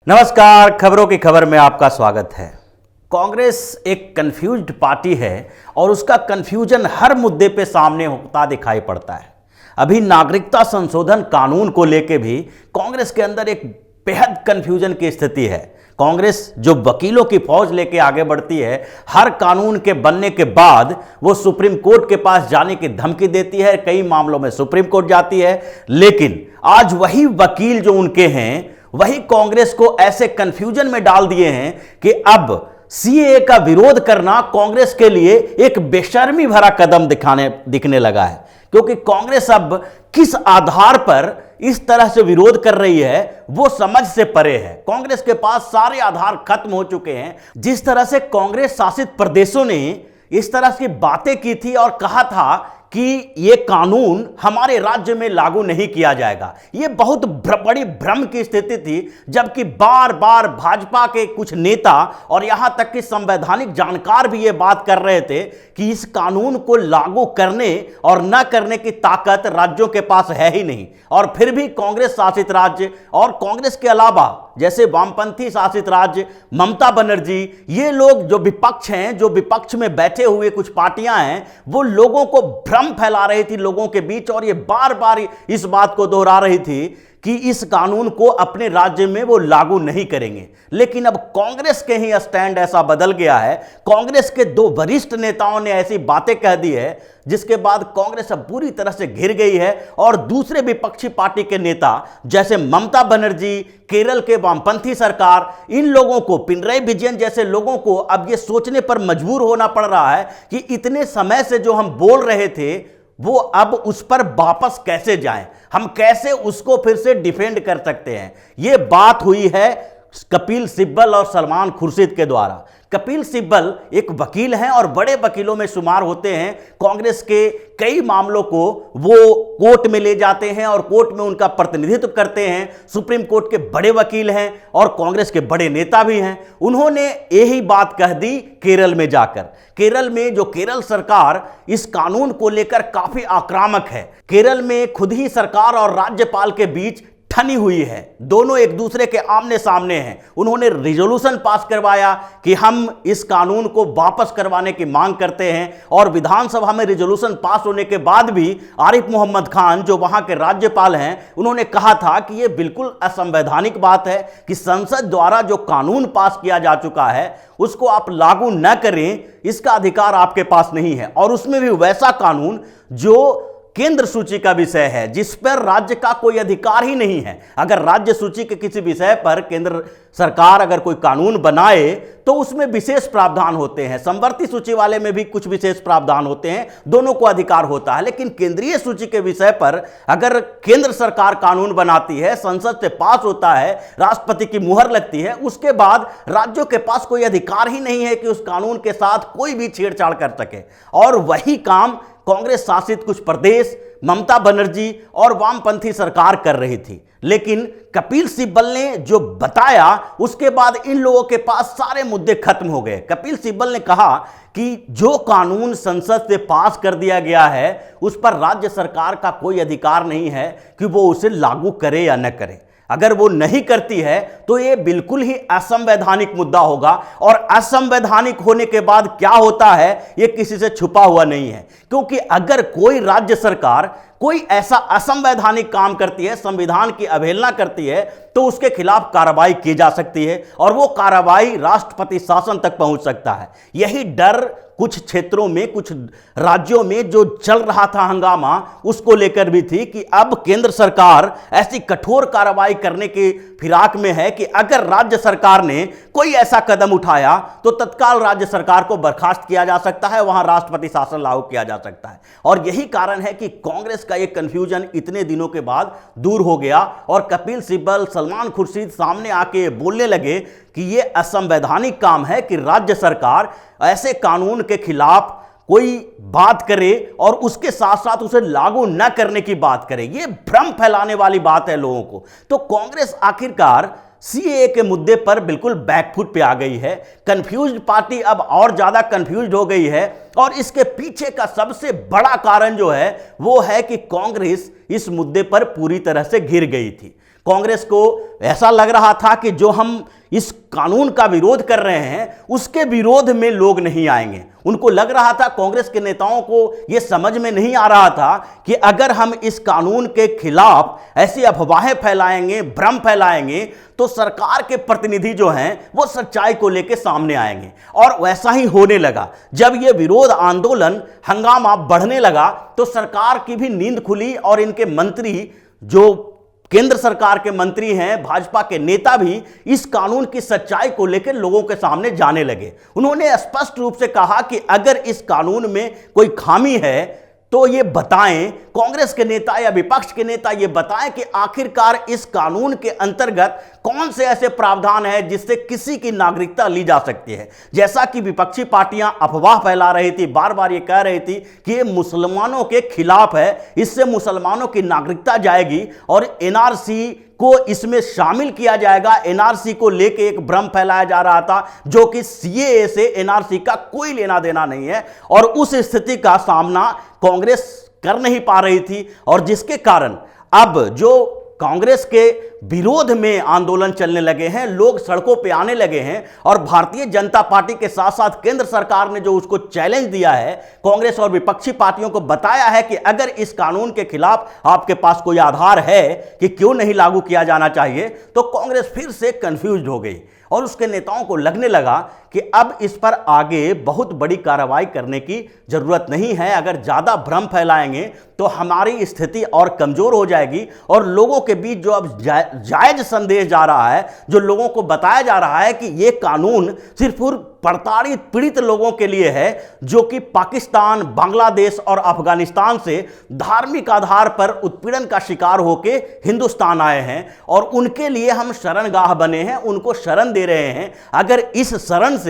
नमस्कार, खबरों की खबर में आपका स्वागत है। कांग्रेस एक कंफ्यूज्ड पार्टी है और उसका कंफ्यूजन हर मुद्दे पे सामने होता दिखाई पड़ता है। अभी नागरिकता संशोधन कानून को लेके भी कांग्रेस के अंदर एक बेहद कंफ्यूजन की स्थिति है। कांग्रेस जो वकीलों की फौज लेके आगे बढ़ती है, हर कानून के बनने के बाद वो सुप्रीम कोर्ट के पास जाने की धमकी देती है, कई मामलों में सुप्रीम कोर्ट जाती है। लेकिन आज वही वकील जो उनके हैं वही कांग्रेस को ऐसे कंफ्यूजन में डाल दिए हैं कि अब सीएए का विरोध करना कांग्रेस के लिए एक बेशर्मी भरा कदम दिखने लगा है। क्योंकि कांग्रेस अब किस आधार पर इस तरह से विरोध कर रही है वो समझ से परे है। कांग्रेस के पास सारे आधार खत्म हो चुके हैं। जिस तरह से कांग्रेस शासित प्रदेशों ने इस तरह की बातें की थी और कहा था कि ये कानून हमारे राज्य में लागू नहीं किया जाएगा, ये बहुत बड़ी भ्रम की स्थिति थी। जबकि बार बार भाजपा के कुछ नेता और यहां तक कि संवैधानिक जानकार भी ये बात कर रहे थे कि इस कानून को लागू करने और न करने की ताकत राज्यों के पास है ही नहीं। और फिर भी कांग्रेस शासित राज्य और कांग्रेस के अलावा जैसे वामपंथी शासित राज्य, ममता बनर्जी, ये लोग जो विपक्ष हैं, जो विपक्ष में बैठे हुए कुछ पार्टियां हैं, वो लोगों को भ्रम फैला रही थी लोगों के बीच और ये बार बार इस बात को दोहरा रही थी कि इस कानून को अपने राज्य में वो लागू नहीं करेंगे। लेकिन अब कांग्रेस के ही स्टैंड ऐसा बदल गया है। कांग्रेस के दो वरिष्ठ नेताओं ने ऐसी बातें कह दी है जिसके बाद कांग्रेस अब पूरी तरह से घिर गई है। और दूसरे विपक्षी पार्टी के नेता जैसे ममता बनर्जी, केरल के वामपंथी सरकार, इन लोगों को, पिनराई विजयन जैसे लोगों को अब ये सोचने पर मजबूर होना पड़ रहा है कि इतने समय से जो हम बोल रहे थे वो अब उस पर वापस कैसे जाएं, हम कैसे उसको फिर से डिफेंड कर सकते हैं। ये बात हुई है कपिल सिब्बल और सलमान खुर्शीद के द्वारा। कपिल सिब्बल एक वकील हैं और बड़े वकीलों में शुमार होते हैं। कांग्रेस के कई मामलों को वो कोर्ट में ले जाते हैं और कोर्ट में उनका प्रतिनिधित्व करते हैं। सुप्रीम कोर्ट के बड़े वकील हैं और कांग्रेस के बड़े नेता भी हैं। उन्होंने यही बात कह दी केरल में जाकर। केरल में जो केरल सरकार इस कानून को लेकर काफी आक्रामक है। केरल में खुद ही सरकार और राज्यपाल के बीच ठनी हुई है, दोनों एक दूसरे के आमने सामने हैं। उन्होंने रिजोल्यूशन पास करवाया कि हम इस कानून को वापस करवाने की मांग करते हैं और विधानसभा में रिजोल्यूशन पास होने के बाद भी आरिफ मोहम्मद खान जो वहां के राज्यपाल हैं, उन्होंने कहा था कि यह बिल्कुल असंवैधानिक बात है कि संसद द्वारा जो कानून पास किया जा चुका है उसको आप लागू न करें, इसका अधिकार आपके पास नहीं है। और उसमें भी वैसा कानून जो केंद्र सूची का विषय है, जिस पर राज्य का कोई अधिकार ही नहीं है। अगर राज्य सूची के किसी विषय पर केंद्र सरकार अगर कोई कानून बनाए तो उसमें विशेष प्रावधान होते हैं। समवर्ती सूची वाले में भी कुछ विशेष प्रावधान होते हैं, दोनों को अधिकार होता है। लेकिन केंद्रीय सूची के विषय पर अगर केंद्र सरकार कानून बनाती है, संसद से पास होता है, राष्ट्रपति की मुहर लगती है, उसके बाद राज्यों के पास कोई अधिकार ही नहीं है कि उस कानून के साथ कोई भी छेड़छाड़ कर सके। और वही काम कांग्रेस शासित कुछ प्रदेश, ममता बनर्जी और वामपंथी सरकार कर रही थी। लेकिन कपिल सिब्बल ने जो बताया उसके बाद इन लोगों के पास सारे मुद्दे खत्म हो गए। कपिल सिब्बल ने कहा कि जो कानून संसद से पास कर दिया गया है उस पर राज्य सरकार का कोई अधिकार नहीं है कि वो उसे लागू करे या न करे। अगर वो नहीं करती है तो ये बिल्कुल ही असंवैधानिक मुद्दा होगा। और असंवैधानिक होने के बाद क्या होता है ये किसी से छुपा हुआ नहीं है। क्योंकि अगर कोई राज्य सरकार कोई ऐसा असंवैधानिक काम करती है, संविधान की अवहेलना करती है, तो उसके खिलाफ कार्रवाई की जा सकती है और वो कार्रवाई राष्ट्रपति शासन तक पहुंच सकता है। यही डर कुछ क्षेत्रों में, कुछ राज्यों में जो चल रहा था हंगामा, उसको लेकर भी थी कि अब केंद्र सरकार ऐसी कठोर कार्रवाई करने की फिराक में है कि अगर राज्य सरकार ने कोई ऐसा कदम उठाया तो तत्काल राज्य सरकार को बर्खास्त किया जा सकता है, वहां राष्ट्रपति शासन लागू किया जा सकता है। और यही कारण है कि कांग्रेस का ये कंफ्यूजन इतने दिनों के बाद दूर हो गया और कपिल सिब्बल, सलमान खुर्शीद सामने आके बोलने लगे कि ये असंवैधानिक काम है कि राज्य सरकार ऐसे कानून के खिलाफ कोई बात करे और उसके साथ साथ उसे लागू न करने की बात करे। ये भ्रम फैलाने वाली बात है लोगों को। तो कांग्रेस आखिरकार सीएए के मुद्दे पर बिल्कुल बैकफुट पे आ गई है। कंफ्यूज्ड पार्टी अब और ज्यादा कंफ्यूज्ड हो गई है और इसके पीछे का सबसे बड़ा कारण जो है वो है कि कांग्रेस इस मुद्दे पर पूरी तरह से घिर गई थी। कांग्रेस को ऐसा लग रहा था कि जो हम इस कानून का विरोध कर रहे हैं उसके विरोध में लोग नहीं आएंगे। उनको लग रहा था, कांग्रेस के नेताओं को यह समझ में नहीं आ रहा था कि अगर हम इस कानून के खिलाफ ऐसी अफवाहें फैलाएंगे, भ्रम फैलाएंगे, तो सरकार के प्रतिनिधि जो हैं वो सच्चाई को लेकर सामने आएंगे। और वैसा ही होने लगा। जब यह विरोध आंदोलन, हंगामा बढ़ने लगा तो सरकार की भी नींद खुली और इनके मंत्री, जो केंद्र सरकार के मंत्री हैं, भाजपा के नेता भी इस कानून की सच्चाई को लेकर लोगों के सामने जाने लगे। उन्होंने स्पष्ट रूप से कहा कि अगर इस कानून में कोई खामी है तो ये बताएं, कांग्रेस के नेता या विपक्ष के नेता ये बताएं कि आखिरकार इस कानून के अंतर्गत कौन से ऐसे प्रावधान है जिससे किसी की नागरिकता ली जा सकती है। जैसा कि विपक्षी पार्टियां अफवाह फैला रही थी, बार बार ये कह रही थी कि ये मुसलमानों के खिलाफ है, इससे मुसलमानों की नागरिकता जाएगी और एनआरसी को इसमें शामिल किया जाएगा। एनआरसी को लेके एक भ्रम फैलाया जा रहा था, जो कि सीएए से एनआरसी का कोई लेना देना नहीं है, और उस स्थिति का सामना कांग्रेस कर नहीं पा रही थी, और जिसके कारण अब जो कांग्रेस के विरोध में आंदोलन चलने लगे हैं, लोग सड़कों पे आने लगे हैं, और भारतीय जनता पार्टी के साथ साथ केंद्र सरकार ने जो उसको चैलेंज दिया है, कांग्रेस और विपक्षी पार्टियों को बताया है कि अगर इस कानून के खिलाफ आपके पास कोई आधार है कि क्यों नहीं लागू किया जाना चाहिए, तो कांग्रेस फिर से कंफ्यूज हो गई और उसके नेताओं को लगने लगा कि अब इस पर आगे बहुत बड़ी कार्रवाई करने की जरूरत नहीं है। अगर ज्यादा भ्रम फैलाएंगे तो हमारी स्थिति और कमजोर हो जाएगी, और लोगों के बीच जो अब जायज संदेश जा रहा है, जो लोगों को बताया जा रहा है कि यह कानून सिर्फ प्रताड़ित पीड़ित लोगों के लिए है, जो कि पाकिस्तान, बांग्लादेश और अफगानिस्तान से धार्मिक आधार पर उत्पीड़न का शिकार होकर हिंदुस्तान आए हैं, और उनके लिए हम शरणगाह बने हैं, उनको शरण दे रहे हैं। अगर इस शरण से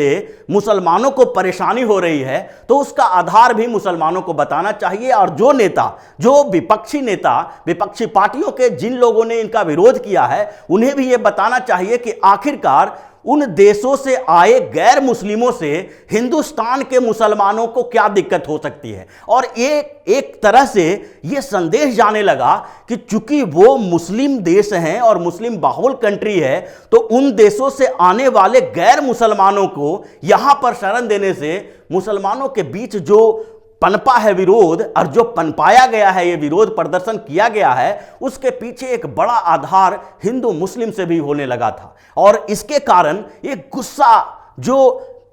मुसलमानों को परेशानी हो रही है तो उसका आधार भी मुसलमानों को बताना चाहिए। और जो नेता, जो विपक्षी नेता, विपक्षी पार्टियों के जिन लोगों ने इनका विरोध किया है, उन्हें भी यह बताना चाहिए कि आखिरकार उन देशों से आए गैर मुस्लिमों से हिंदुस्तान के मुसलमानों को क्या दिक्कत हो सकती है। और एक तरह से यह संदेश जाने लगा कि चूंकि वो मुस्लिम देश हैं और मुस्लिम बाहुल कंट्री है, तो उन देशों से आने वाले गैर मुसलमानों को यहां पर शरण देने से मुसलमानों के बीच जो पनपा है विरोध, और जो पनपाया गया है, ये विरोध प्रदर्शन किया गया है, उसके पीछे एक बड़ा आधार हिंदू मुस्लिम से भी होने लगा था। और इसके कारण एक गुस्सा जो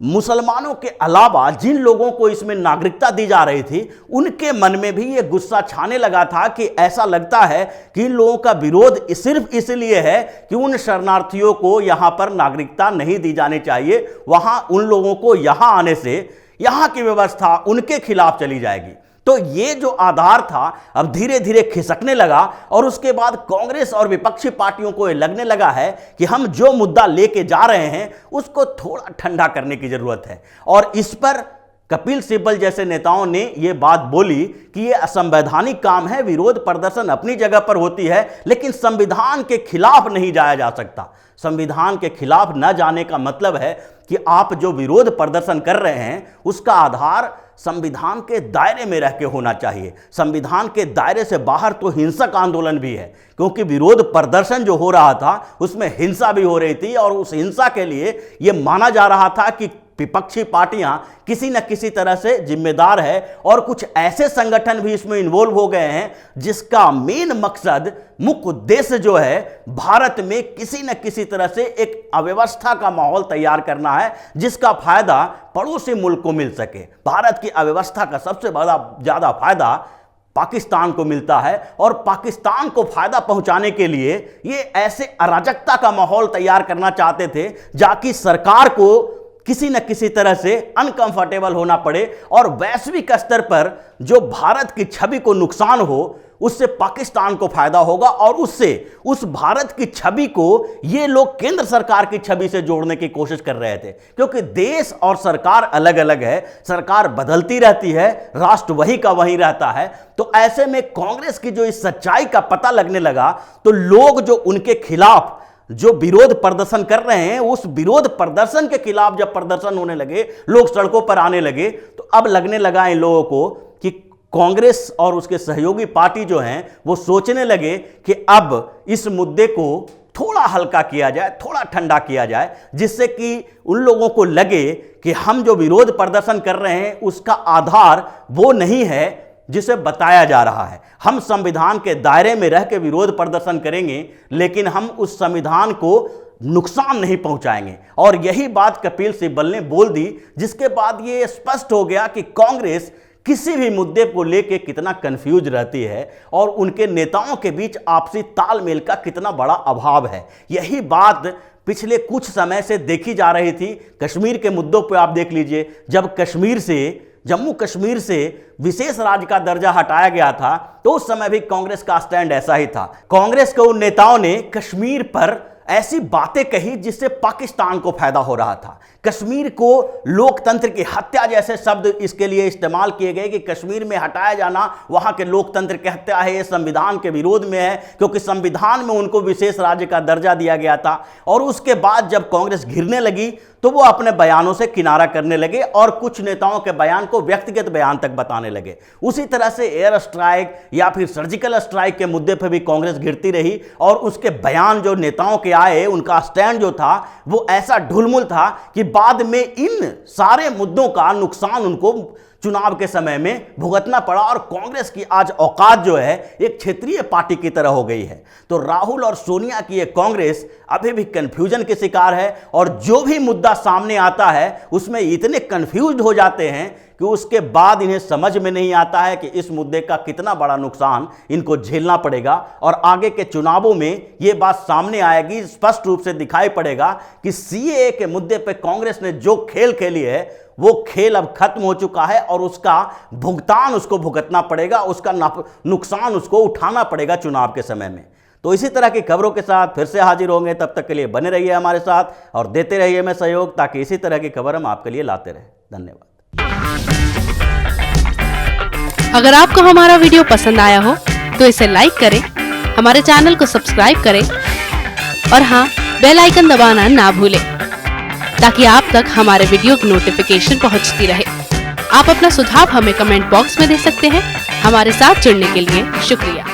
मुसलमानों के अलावा जिन लोगों को इसमें नागरिकता दी जा रही थी, उनके मन में भी ये गुस्सा छाने लगा था कि ऐसा लगता है कि इन लोगों का विरोध सिर्फ इसलिए है कि उन शरणार्थियों को यहां पर नागरिकता नहीं दी जानी चाहिए, वहां उन लोगों को यहां आने से यहां की व्यवस्था उनके खिलाफ चली जाएगी। तो ये जो आधार था अब धीरे धीरे खिसकने लगा, और उसके बाद कांग्रेस और विपक्षी पार्टियों को ये लगने लगा है कि हम जो मुद्दा लेके जा रहे हैं उसको थोड़ा ठंडा करने की जरूरत है। और इस पर कपिल सिब्बल जैसे नेताओं ने यह बात बोली कि यह असंवैधानिक काम है, विरोध प्रदर्शन अपनी जगह पर होती है, लेकिन संविधान के खिलाफ नहीं जाया जा सकता। संविधान के खिलाफ न जाने का मतलब है कि आप जो विरोध प्रदर्शन कर रहे हैं उसका आधार संविधान के दायरे में रह के होना चाहिए। संविधान के दायरे से बाहर तो हिंसक आंदोलन भी है, क्योंकि विरोध प्रदर्शन जो हो रहा था उसमें हिंसा भी हो रही थी, और उस हिंसा के लिए यह माना जा रहा था कि विपक्षी पार्टियां किसी न किसी तरह से जिम्मेदार है, और कुछ ऐसे संगठन भी इसमें इन्वॉल्व हो गए हैं जिसका मेन मकसद, मुख्य उद्देश्य जो है भारत में किसी न किसी तरह से एक अव्यवस्था का माहौल तैयार करना है, जिसका फायदा पड़ोसी मुल्क को मिल सके। भारत की अव्यवस्था का सबसे ज्यादा फायदा पाकिस्तान को मिलता है, और पाकिस्तान को फायदा पहुंचाने के लिए ये ऐसे अराजकता का माहौल तैयार करना चाहते थे जाकि सरकार को किसी न किसी तरह से अनकंफर्टेबल होना पड़े, और वैश्विक स्तर पर जो भारत की छवि को नुकसान हो उससे पाकिस्तान को फायदा होगा, और उससे उस भारत की छवि को ये लोग केंद्र सरकार की छवि से जोड़ने की कोशिश कर रहे थे। क्योंकि देश और सरकार अलग अलग है, सरकार बदलती रहती है, राष्ट्र वही का वही रहता है। तो ऐसे में कांग्रेस की जो इस सच्चाई का पता लगने लगा, तो लोग जो उनके खिलाफ जो विरोध प्रदर्शन कर रहे हैं, उस विरोध प्रदर्शन के खिलाफ जब प्रदर्शन होने लगे, लोग सड़कों पर आने लगे, तो अब लगने लगा इन लोगों को कि कांग्रेस और उसके सहयोगी पार्टी जो हैं वो सोचने लगे कि अब इस मुद्दे को थोड़ा हल्का किया जाए, थोड़ा ठंडा किया जाए, जिससे कि उन लोगों को लगे कि हम जो विरोध प्रदर्शन कर रहे हैं उसका आधार वो नहीं है जिसे बताया जा रहा है। हम संविधान के दायरे में रह के विरोध प्रदर्शन करेंगे, लेकिन हम उस संविधान को नुकसान नहीं पहुंचाएंगे। और यही बात कपिल सिब्बल ने बोल दी, जिसके बाद ये स्पष्ट हो गया कि कांग्रेस किसी भी मुद्दे को लेकर कितना कंफ्यूज रहती है और उनके नेताओं के बीच आपसी तालमेल का कितना बड़ा अभाव है। यही बात पिछले कुछ समय से देखी जा रही थी। कश्मीर के मुद्दों पर आप देख लीजिए, जब जम्मू कश्मीर से विशेष राज्य का दर्जा हटाया गया था तो उस समय भी कांग्रेस का स्टैंड ऐसा ही था। कांग्रेस के उन नेताओं ने कश्मीर पर ऐसी बातें कही जिससे पाकिस्तान को फायदा हो रहा था। कश्मीर को लोकतंत्र की हत्या जैसे शब्द इसके लिए इस्तेमाल किए गए कि कश्मीर में हटाया जाना वहां के लोकतंत्र की हत्या है, ये संविधान के विरोध में है, क्योंकि संविधान में उनको विशेष राज्य का दर्जा दिया गया था। और उसके बाद जब कांग्रेस घिरने लगी तो वो अपने बयानों से किनारा करने लगे और कुछ नेताओं के बयान को व्यक्तिगत बयान तक बताने लगे। उसी तरह से एयर स्ट्राइक या फिर सर्जिकल स्ट्राइक के मुद्दे पर भी कांग्रेस घिरती रही और उसके बयान जो नेताओं के आए, उनका स्टैंड जो था वो ऐसा ढुलमुल था कि बाद में इन सारे मुद्दों का नुकसान उनको चुनाव के समय में भुगतना पड़ा। और कांग्रेस की आज औकात जो है एक क्षेत्रीय पार्टी की तरह हो गई है। तो राहुल और सोनिया की ये कांग्रेस अभी भी कंफ्यूजन के शिकार है और जो भी मुद्दा सामने आता है उसमें इतने कंफ्यूज हो जाते हैं कि उसके बाद इन्हें समझ में नहीं आता है कि इस मुद्दे का कितना बड़ा नुकसान इनको झेलना पड़ेगा। और आगे के चुनावों में ये बात सामने आएगी, स्पष्ट रूप से दिखाई पड़ेगा कि सीएए के मुद्दे पर कांग्रेस ने जो खेल खेली है वो खेल अब खत्म हो चुका है और उसका भुगतान उसको भुगतना पड़ेगा, उसका नुकसान उसको उठाना पड़ेगा चुनाव के समय में। तो इसी तरह की खबरों के साथ फिर से हाजिर होंगे, तब तक के लिए बने रहिए हमारे साथ और देते रहिए हमें सहयोग, ताकि इसी तरह की खबर हम आपके लिए लाते रहें। धन्यवाद। अगर आपको हमारा वीडियो पसंद आया हो तो इसे लाइक करें, हमारे चैनल को सब्सक्राइब करें और हाँ, बेल आइकन दबाना ना भूलें ताकि आप तक हमारे वीडियो की नोटिफिकेशन पहुंचती रहे। आप अपना सुझाव हमें कमेंट बॉक्स में दे सकते हैं। हमारे साथ जुड़ने के लिए शुक्रिया।